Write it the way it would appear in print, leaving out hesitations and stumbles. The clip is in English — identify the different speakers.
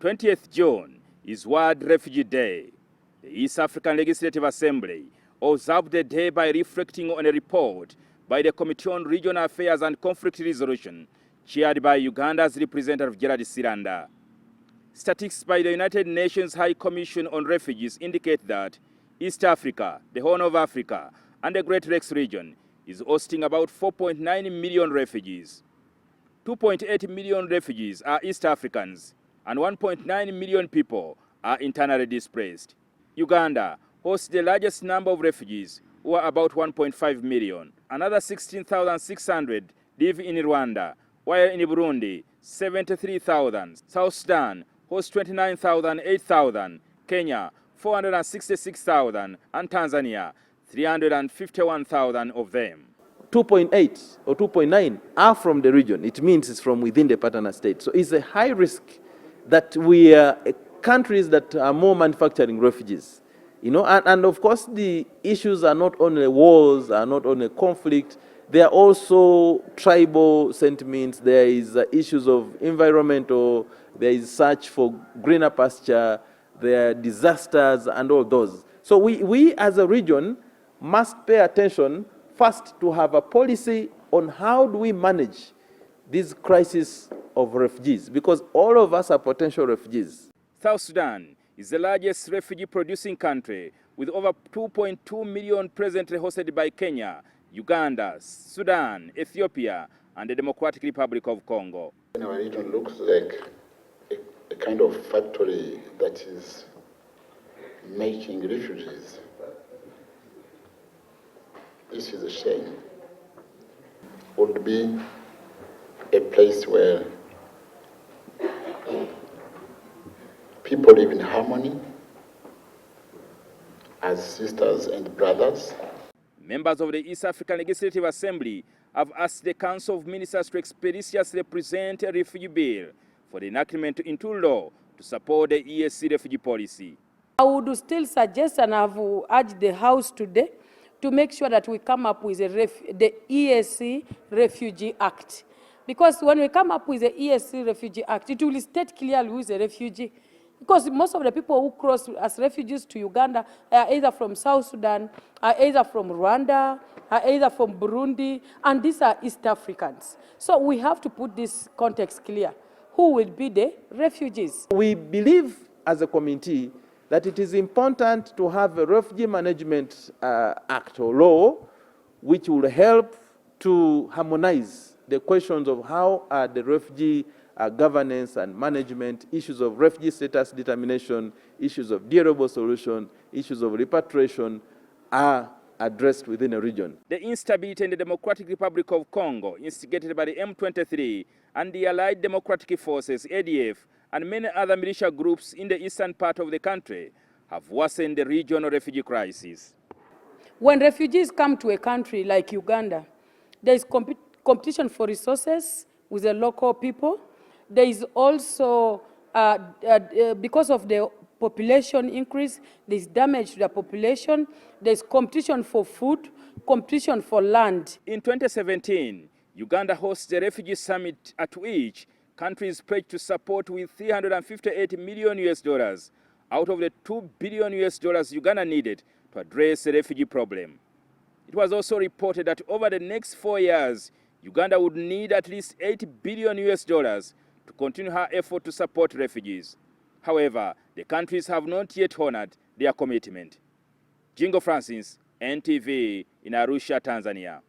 Speaker 1: 20th June is World Refugee Day. The East African Legislative Assembly observed the day by reflecting on a report by the Committee on Regional Affairs and Conflict Resolution, chaired by Uganda's Representative Gerald Siranda. Statistics by the United Nations High Commission on Refugees indicate that East Africa, the Horn of Africa, and the Great Lakes region is hosting about 4.9 million refugees. 2.8 million refugees are East Africans, and 1.9 million people are internally displaced. Uganda hosts the largest number of refugees, who are about 1.5 million. Another 16,600 live in Rwanda, while in Burundi, 73,000. South Sudan hosts 29,000, 8,000. Kenya, 466,000. And Tanzania, 351,000 of them.
Speaker 2: 2.8 or 2.9 are from the region. It means it's from within the partner state. So it's a high risk that we are countries that are more manufacturing refugees. And of course the issues are not only wars, are not only conflict, there are also tribal sentiments, there is issues of environmental, there is search for greener pasture, there are disasters and all those. So we as a region must pay attention first to have a policy on how do we manage this crisis of refugees, because all of us are potential refugees.
Speaker 1: South Sudan is the largest refugee-producing country, with over 2.2 million presently hosted by Kenya, Uganda, Sudan, Ethiopia, and the Democratic Republic of Congo.
Speaker 3: Our region looks like a kind of factory that is making refugees. This is a shame. Would be a place where people live in harmony as sisters and brothers.
Speaker 1: Members of the East African Legislative Assembly have asked the Council of Ministers to expeditiously present a refugee bill for the enactment into law to support the EAC refugee policy.
Speaker 4: I would still suggest, and I have urged the House today, to make sure that we come up with the EAC Refugee Act. Because when we come up with the EAC Refugee Act, it will state clearly who is a refugee. Because most of the people who cross as refugees to Uganda are either from South Sudan, are either from Rwanda, are either from Burundi, and these are East Africans. So we have to put this context clear. Who will be the refugees?
Speaker 2: We believe as a committee that it is important to have a refugee management act or law which will help to harmonize the questions of how the refugee governance and management, issues of refugee status determination, issues of durable solution, issues of repatriation are addressed within a region.
Speaker 1: The instability in the Democratic Republic of Congo, instigated by the M23 and the Allied Democratic Forces, ADF, and many other militia groups in the eastern part of the country, have worsened the regional refugee crisis.
Speaker 4: When refugees come to a country like Uganda, there is competition for resources with the local people. There is also, because of the population increase, there is damage to the population. There is competition for food, competition for land.
Speaker 1: In 2017, Uganda hosts the Refugee Summit, at which countries pledged to support with $358 million out of the $2 billion Uganda needed to address the refugee problem. It was also reported that over the next 4 years, Uganda would need at least $8 billion to continue her effort to support refugees. However, the countries have not yet honored their commitment. Jingo Francis, NTV, in Arusha, Tanzania.